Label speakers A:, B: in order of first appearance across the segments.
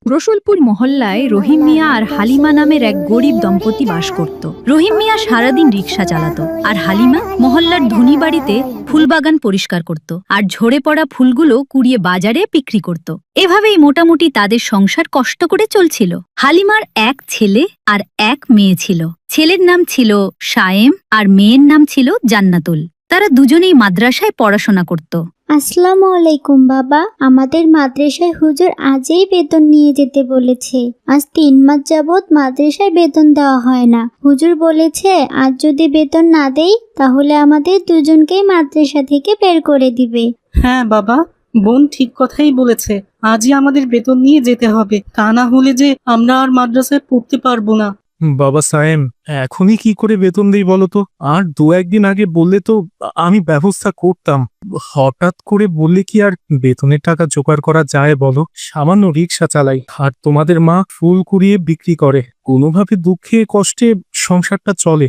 A: রসুলপুর মহল্লায় রহিম মিয়া আর হালিমা নামের এক গরিব দম্পতি বাস করত। রহিম মিয়া সারাদিন রিকশা চালাতো আর হালিমা মহল্লার ধনী বাড়িতে ফুলবাগান পরিষ্কার করত আর ঝরে পড়া ফুলগুলো কুড়িয়ে বাজারে বিক্রি করত। এভাবেই মোটামুটি তাদের সংসার কষ্ট করে চলছিল। হালিমার এক ছেলে আর এক মেয়ে ছিল। ছেলের নাম ছিল শায়েম আর মেয়ের নাম ছিল জান্নাতুল। তারা দুজনেই মাদ্রাসায় পড়াশোনা করত।
B: আসসালামু আলাইকুম বাবা, আমাদের মাদ্রাসায় হুজুর আজই বেতন নিয়ে যেতে বলেছে। আজ 3 মাস যাবৎ মাদ্রাসায় বেতন দেওয়া হয় না। হুজুর বলেছে আজ যদি বেতন না দেই তাহলে আমাদের দুজনকেই মাদ্রাসা থেকে বের করে দিবে।
C: হ্যাঁ বাবা, বোন ঠিক কথাই বলেছে। আজই আমাদের বেতন নিয়ে যেতে হবে, তা না হলে যে আমরা আর মাদ্রাসায় পড়তে পারবো না।
D: বাবা সায়েম, এখনই কি করে বেতন দেই বলো তো? আর 2-1 দিন আগে বললে তো আমি ব্যবস্থা করতাম। হঠাৎ করে বললে কি আর বেতনের টাকা জোগাড় করা যায় বলো? সামান্য রিক্সা চালাই, আর তোমাদের মা ফুল কুড়িয়ে বিক্রি করে। কোনোভাবে দুঃখে কষ্টে সংসারটা চলে।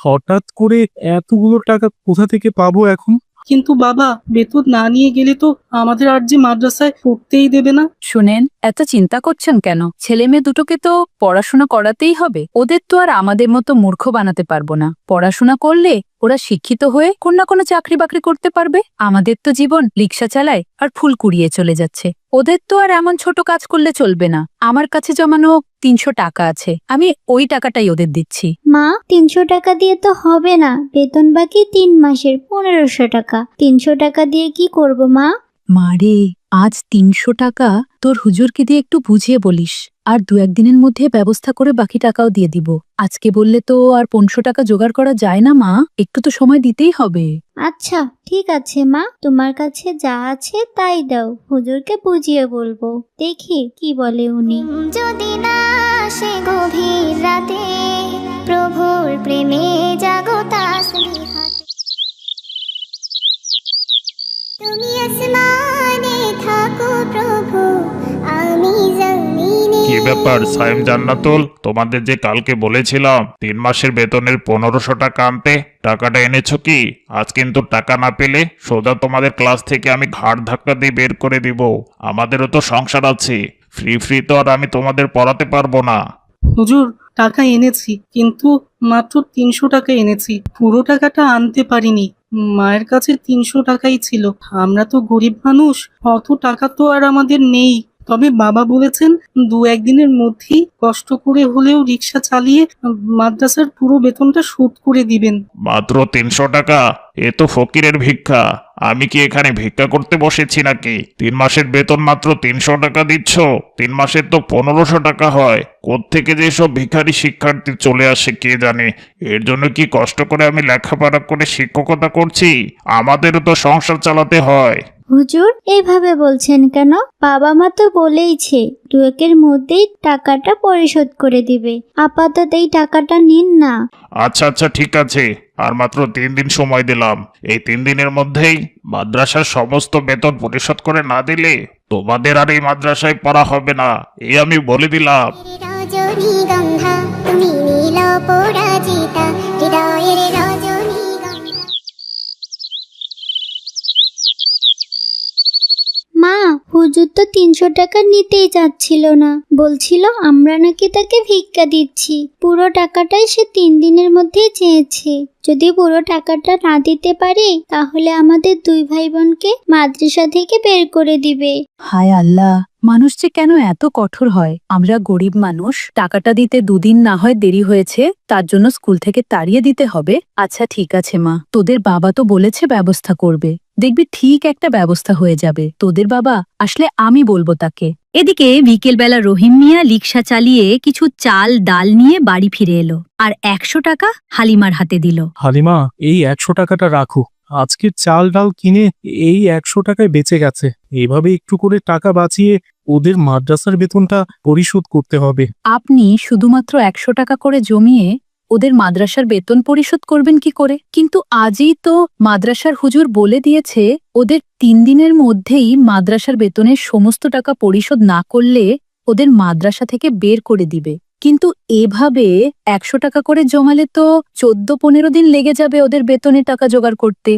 D: হঠাৎ করে এতগুলো টাকা কোথা থেকে পাবো এখন?
C: কিন্তু বাবা, বেতন না নিয়ে গেলে তো আমাদের আর যে মাদ্রাসায় পড়তেই দেবে না।
A: শুনেন, এত চিন্তা করছেন কেন? ছেলে মেয়ে দুটোকে তো পড়াশোনা করাতেই হবে। ওদের তো আর আমাদের মতো মূর্খ বানাতে পারবো না। পড়াশোনা করলে ওরা শিক্ষিত হয়ে কোন না কোনো চাকরি বাকরি করতে পারবে। আমাদের তো জীবন রিক্সা চালায় আর ফুল কুড়িয়ে চলে যাচ্ছে। ওদের তো আর এমন ছোট কাজ করলে চলবে না। আমার কাছে জমানো 300 টাকা আছে, আমি ওই টাকাটাই ওদের দিচ্ছি।
B: মা, 300 টাকা দিয়ে তো হবে না। বেতন বাকি 3 মাসের 1500 টাকা। 300 টাকা দিয়ে কি করব মা?
A: মারে, আজ 300 টাকা তোর হুজুরকে দিয়ে একটু বুঝিয়ে বলিস, আর 2-1 দিনের মধ্যে ব্যবস্থা করে বাকি টাকাও দিয়ে দিব। আজকে বললে তো আর 500 টাকা জোগাড় করা যায় না মা, একটু তো সময় দিতেই হবে।
B: আচ্ছা ঠিক আছে মা, তোমার কাছে যা আছে তাই দাও, হুজুরকে বুঝিয়ে বলবো, দেখি কি বলে উনি।
E: যদি না আসে গভীর রাতে, প্রভুর প্রেমে জাগো তাসবিহাতে। তুমি আসমানে থাকো প্রভু, আমি জমিনে।
F: কি ব্যাপার সাইম জান্নাতুল, তোমাদের যে কালকে বলেছিলাম 3 মাসের বেতনের 1500 টাকা আনতে, টাকাটা এনেছো কি? আজ কিন্তু টাকা না পেলে সোজা তোমাদের ক্লাস থেকে আমি ঘাড় ধাক্কা দিয়ে বের করে দিব। আমাদেরও তো সংসার আছে, ফ্রি তো আর আমি তোমাদের পড়াতে পারবো না।
C: হুজুর, টাকা এনেছি, কিন্তু মাত্র 300 টাকা এনেছি। পুরো টাকাটা আনতে পারিনি। মায়ের কাছে 300 টাকাই ছিল। আমরা তো গরিব মানুষ, অত টাকা তো আর আমাদের নেই। তবে বাবা বলেছেন 2-1 দিনের মধ্যেই কষ্ট করে হলেও রিক্সা চালিয়ে মাদ্রাসার পুরো বেতনটা শোধ করে দিবেন।
F: মাত্র 300 টাকা? এ তো ফকিরের ভিক্ষা। আমি কি এখানে ভিক্ষা করতে বসেছি নাকি? 3 মাসের বেতন মাত্র 300 টাকা দিচ্ছ? 3 মাসের তো 1500 টাকা হয়। কোত্থেকে যে সব ভিখারি শিক্ষার্থী চলে আসে কে জানে। এর জন্য কি কষ্ট করে আমি লেখাপড়া করে শিক্ষকতা করছি? আমাদেরও তো সংসার চালাতে হয়।
B: হুজুর এইভাবে বলছেন কেন? বাবা মা তো বলেইছে 2-1 মধ্যেই টাকাটা পরিশোধ করে দিবে। আপাতত এই টাকাটা নিন না।
F: আচ্ছা ঠিক আছে, আর মাত্র 3 দিন সময় দিলাম। এই 3 দিনের মধ্যেই মাদ্রাসার সমস্ত বেতন পরিশোধ করে না দিলে তোমাদের আর এই মাদ্রাসায় পড়া হবে না, এই আমি বলে দিলাম।
E: রজনীগন্ধা, তুমি নীল পরাজিতা, হৃদয়ের রজনীগন্ধা।
B: মা, হুজুর তো 300 টাকা নিতেই চাচ্ছিল না, বলছিল আমরা নাকি তাকে ভিক্ষা দিচ্ছি। পুরো টাকাটাই সে 3 দিনের মধ্যেই চেয়েছে। যদি পুরো টাকাটা না দিতে পারি তাহলে আমাদের 2 ভাই বোনকে মাদ্রাসা থেকে বের করে দিবে।
A: হায় আল্লাহ, মানুষ যে কেন এত কঠোর হয়। আমরা গরিব মানুষ, টাকাটা দিতে 2 দিন না হয় দেরি হয়েছে, তার জন্য স্কুল থেকে তাড়িয়ে দিতে হবে? আচ্ছা ঠিক আছে মা, তোদের বাবা তো বলেছে ব্যবস্থা করবে, দেখবি ঠিক একটা ব্যবস্থা হয়ে যাবে। তোদের বাবা আসলে আমি বলবো তাকে। এদিকে বিকেলবেলা রহিম মিয়া রিকশা চালিয়ে কিছু চাল ডাল নিয়ে বাড়ি ফিরে এলো আর 100 টাকা হালিমার হাতে দিল।
D: হালিমা, এই 100 টাকাটা রাখো। আজকে চাল ডাল কিনে এই 100 টাকায় বেঁচে গেছে। এভাবে একটু করে টাকা বাঁচিয়ে ওদের মাদ্রাসার বেতনটা পরিশোধ করতে হবে।
A: আপনি শুধুমাত্র 100 টাকা করে জমিয়ে ওদের মাদ্রাসার বেতন পরিশোধ করবেন কি করে? কিন্তু আজই তো মাদ্রাসার হুজুর বলে দিয়েছে ওদের 3 দিনের মধ্যেই মাদ্রাসার বেতনের সমস্ত টাকা পরিশোধ না করলে ওদের মাদ্রাসা থেকে বের করে দিবে। কিন্তু এভাবে 100 টাকা করে জমালে তো 14-15 দিন লেগে যাবে ওদের বেতনের টাকা জোগাড় করতে।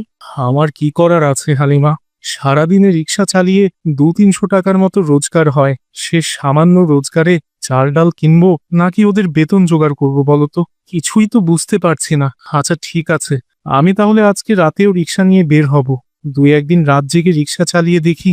D: আমার কি করার আছে হালিমা? সারাদিনে রিক্সা চালিয়ে 200-300 টাকার মতো রোজগার হয়। সে সামান্য রোজগারে চাল ডাল কিনবো নাকি ওদের বেতন জোগাড় করবো বলতো? কিছুই তো বুঝতে পারছি না। আচ্ছা ঠিক আছে, আমি তাহলে আজকে রাতেও রিক্সা নিয়ে বের হব। 2-1 দিন রাত জেগে রিক্সা চালিয়ে দেখি,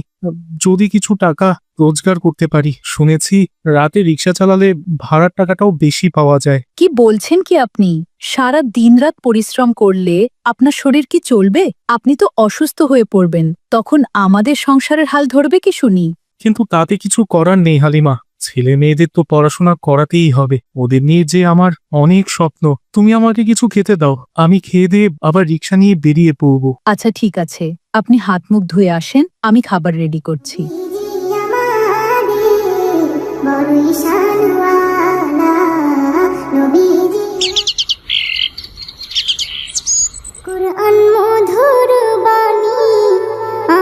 D: যদি কিছু টাকা রোজগার করতে পারি। শুনেছি রাতে রিক্সা চালালে ভাড়ার টাকাটাও বেশি পাওয়া যায়।
A: কি বলছেন কি আপনি? সারা দিনরাত পরিশ্রম করলে আপনার শরীর কি চলবে? আপনি তো অসুস্থ হয়ে পড়বেন, তখন আমাদের সংসারের হাল ধরবে কি শুনি?
D: কিন্তু তাতে কিছু করার নেই হালিমা, ছেলে মেয়েদের তো পড়াশোনা করাতেই হবে। ওদের নিয়ে যে আমার অনেক স্বপ্ন। তুমি আমাকে কিছু খেতে দাও, আমি খেয়ে দিয়ে আবার রিক্সা নিয়ে বেরিয়ে পড়বো।
A: আচ্ছা ঠিক আছে, আপনি হাত মুখ ধুয়ে আসেন, আমি খাবার রেডি করছি।
E: কুরআন মধুর বাণী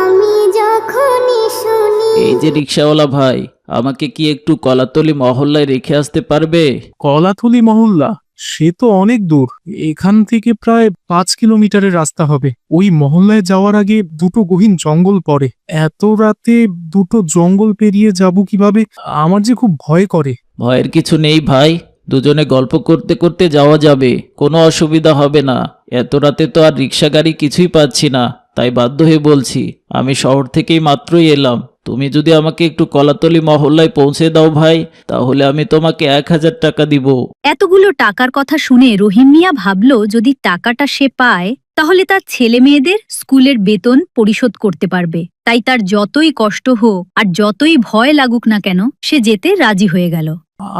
E: আমি যখনই শুনি।
G: এই যে রিক্সাওয়ালা ভাই, আমাকে কি একটু কলাতলি মহল্লায় রেখে আসতে পারবে?
D: কলাতলি মহল্লা? সে তো অনেক দূর, এখান থেকে প্রায় 5 কিলোমিটারের রাস্তা হবে। ওই মহল্লায় যাওয়ার আগে দুটো গহীন জঙ্গল পড়ে। এত রাতে দুটো জঙ্গল পেরিয়ে যাব কিভাবে? আমার যে খুব ভয় করে।
G: ভয়ের কিছু নেই ভাই, দুজনে গল্প করতে করতে যাওয়া যাবে, কোনো অসুবিধা হবে না। এত রাতে তো আর রিক্সা গাড়ি কিছুই পাচ্ছি না, তাই বাধ্য হয়ে বলছি। আমি শহর থেকেই মাত্রই এলাম। তুমি যদি আমাকে একটু কলাতলি মহল্লায় পৌঁছে দাও ভাই, তাহলে আমি তোমাকে 1000 টাকা দিব।
A: এতগুলো টাকার কথা শুনে রহিম মিয়া ভাবল, যদি টাকাটা সে পায় তাহলে তার ছেলে মেয়েদের স্কুলের বেতন পরিশোধ করতে পারবে। তাই তার যতই কষ্ট হোক আর যতই ভয় লাগুক না কেন, সে যেতে রাজি হয়ে গেল।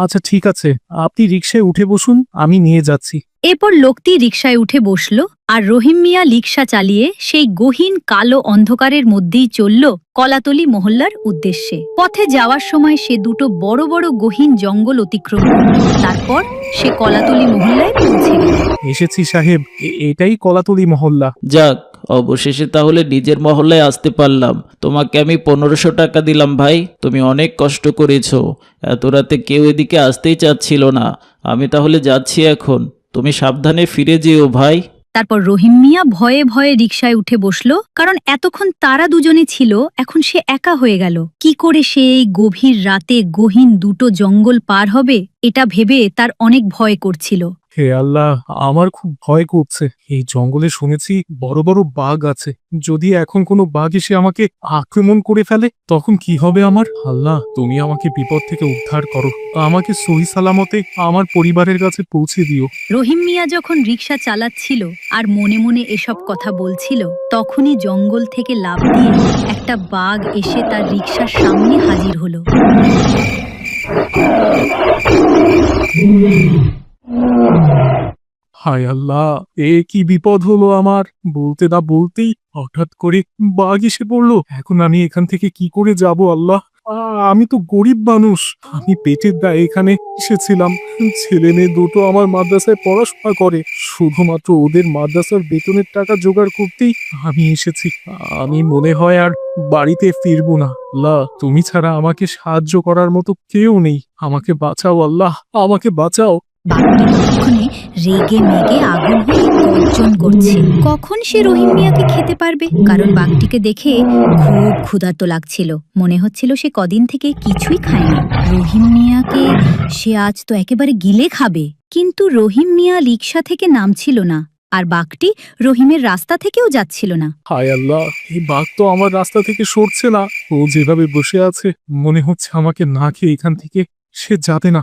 D: আচ্ছা ঠিক আছে, আপনি রিক্সায় উঠে বসুন, আমি নিয়ে যাচ্ছি।
A: এরপর লোকটি রিকশায় উঠে বসল আর রহিম মিয়া রিকশা চালিয়ে সেই গহীন কালো অন্ধকারের মধ্যেই চলল কলাতলি মহল্লার উদ্দেশ্যে। পথে যাওয়ার সময় সে দুটো বড় বড় গহীন জঙ্গল অতিক্রম করল। তারপর সে কলাতলি মহল্লায় পৌঁছে গেল।
D: এসেছি সাহেব, এটাই কলাতলি মহল্লা।
G: যাক, অবশেষে তাহলে নিজের মহল্লায় আসতে পারলাম। তোমাকে আমি 1500 টাকা দিলাম ভাই, তুমি অনেক কষ্ট করেছো। এত রাতে কেউ এদিকে আসতেই চাচ্ছিল না। আমি তাহলে যাচ্ছি এখন, তুমি সাবধানে ফিরে যেও ভাই।
A: তারপর রহিম মিয়া ভয়ে ভয়ে রিকশায় উঠে বসল, কারণ এতক্ষণ তারা দুজনে ছিল, এখন সে একা হয়ে গেল। কি করে সে এই গভীর রাতে গহীন দুটো জঙ্গল পার হবে, এটা ভেবে তার অনেক ভয় করছিল।
D: হে আল্লাহ, আমার খুব ভয় করছে। এই জঙ্গলে শুনেছি বড় বড় বাঘ আছে। যদি এখন কোনো বাঘ এসে আমাকে আক্রমণ করে ফেলে, তখন কি হবে আমার? আল্লাহ, তুমি আমাকে বিপদ থেকে উদ্ধার করো, আমাকে সহি সালামতে আমার পরিবারের কাছে পৌঁছে দিও।
A: রহিম মিয়া যখন রিকশা চালাচ্ছিল আর মনে মনে এসব কথা বলছিল, তখনই জঙ্গল থেকে লাফ দিয়ে একটা বাঘ এসে তার রিকশার সামনে হাজির হলো।
D: হায় আল্লাহ, এ কি বিপদ হলো আমার! বলতে না বলতেই হঠাৎ করে বাঘ এসে পড়লো। এখন আমি এখান থেকে কি করে যাব আল্লাহ? আমি তো গরিব মানুষ, আমি পেটের দায়ে এখানে এসেছিলাম। ছেলে মেয়ে দুটো আমার মাদ্রাসায় পড়াশোনা করে, শুধুমাত্র ওদের মাদ্রাসার বেতনের টাকা জোগাড় করতেই আমি এসেছি। আমি মনে হয় আর বাড়িতে ফিরবো না। আল্লাহ, তুমি ছাড়া আমাকে সাহায্য করার মতো কেউ নেই। আমাকে বাঁচাও আল্লাহ, আমাকে বাঁচাও।
A: বাঘটি ততক্ষণে রেগে মেগে আগুন হয়ে গর্জন করছে। কখন সে রহিম মিয়াকে খেতে পারবে? কারণ বাঘটিকে দেখে খুব ক্ষুধার্ত লাগছিল। মনে হচ্ছিল সে কদিন থেকে কিছুই খায়নি। রহিম মিয়াকে সে আজ তো একেবারে গিলে খাবে। কিন্তু রহিম মিয়া রিকশা থেকে নামছিল না, আর বাঘটি রহিমের রাস্তা থেকেও যাচ্ছিল না।
D: হায় আল্লাহ, এই বাঘ তো আমার রাস্তা থেকে সরছে না। ও যেভাবে বসে আছে, মনে হচ্ছে আমাকে না খেয়ে এখান থেকে সে যাবে না।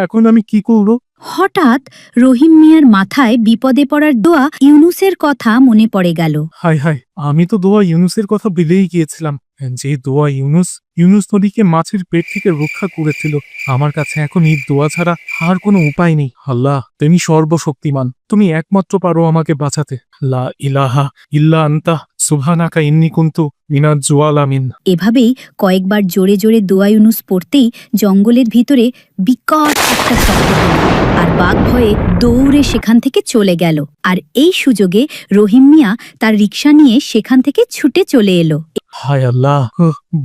D: এখন আমি কি করব?
A: হঠাৎ রহিম মিয়ার মাথায় বিপদে পড়ার দোয়া ইউনুসের কথা মনে পড়ে গেল।
D: হায় হায়, আমি তো দোয়া ইউনুসের কথা ভুলেই গিয়েছিলাম। যে দোয়া ইউনুস নদীকে মাছের পেট থেকে রক্ষা করেছিল। আমার কাছে এখন এই দোয়া ছাড়া আর কোনো উপায় নেই। আল্লাহ, তুমি সর্বশক্তিমান, তুমি একমাত্র পারো আমাকে বাঁচাতে। লা ইলাহা ইল্লা আনতা সুবহানাকা ইন্নী কুনতু মিনাজ জালিমিন।
A: এভাবেই কয়েকবার জোরে জোরে দোয়া ইউনুস পড়তেই জঙ্গলের ভিতরে বিকট একটা শব্দ হলো, আর বাঘ ভয়ে দৌড়ে সেখান থেকে চলে গেল। আর এই সুযোগে রহিম মিয়া তার রিকশা নিয়ে সেখান থেকে ছুটে চলে এলো।
D: হায় আল্লাহ,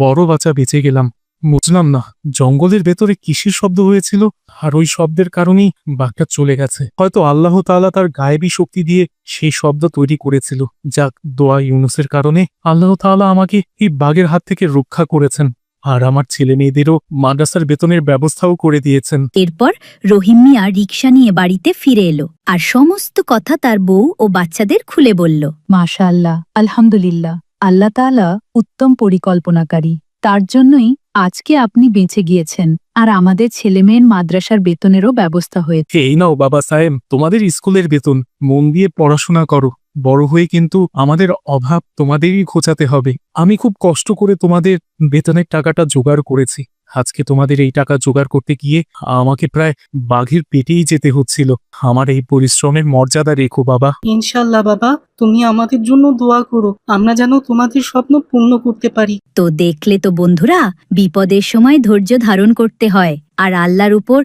D: বড় বাঁচা বেঁচে গেলাম। বুঝলাম না, জঙ্গলের ভেতরে কিসের শব্দ হয়েছিল, আর ওই শব্দের কারণেই বাঘটা চলে গেছে। হয়তো আল্লাহ তাআলা তার গায়েবী শক্তি দিয়ে সেই শব্দ তৈরি করেছিল। যাক, দোয়া ইউনুসের কারণে আল্লাহ তাআলা আমাকে এই বাঘের হাত থেকে রক্ষা করেছেন, আর আমার ছেলে মেয়েদেরও মাদ্রাসার বেতনের ব্যবস্থাও করে দিয়েছেন।
A: এরপর রহিম মিয়া রিকশা নিয়ে বাড়িতে ফিরে এলো আর সমস্ত কথা তার বউ ও বাচ্চাদের খুলে বলল।
H: মাশাআল্লাহ, আলহামদুলিল্লাহ, আল্লাহ তাআলা উত্তম পরিকল্পনাকারী। তার জন্যই আজকে আপনি বেঁচে গিয়েছেন, আর আমাদের ছেলেমেয়ের মাদ্রাসার বেতনেরও ব্যবস্থা হয়েছে।
D: এই নাও বাবা সাহেব, তোমাদের স্কুলের বেতন। মন দিয়ে পড়াশোনা করো, বড় হয়ে কিন্তু আমাদের অভাব তোমাদেরই ঘোচাতে হবে। আমি খুব কষ্ট করে তোমাদের বেতনের টাকাটা জোগাড় করেছি। আজকে তোমাদের এই টাকা জোগাড় করতে গিয়ে আমাকে প্রায় বাঘের পেটেই যেতে হচ্ছিল। আমার এই পরিশ্রমের মর্যাদা রেখো বাবা।
C: ইনশাল্লাহ বাবা, তুমি আমাদের জন্য দোয়া করো, আমরা যেন তোমাদের স্বপ্ন পূর্ণ করতে পারি।
A: তো দেখলে তো বন্ধুরা, বিপদের সময় ধৈর্য ধারণ করতে হয় আর আল্লাহর উপর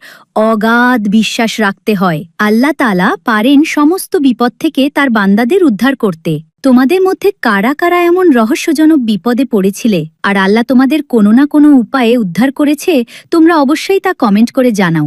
A: অগাধ বিশ্বাস রাখতে হয়। আল্লাহ তাআলা পারেন সমস্ত বিপদ থেকে তার বান্দাদের উদ্ধার করতে। তোমাদের মধ্যে কারা কারা এমন রহস্যজনক বিপদে পড়েছিলে আর আল্লাহ তোমাদের কোনো না কোনো উপায়ে উদ্ধার করেছে, তোমরা অবশ্যই তা কমেন্ট করে জানাও।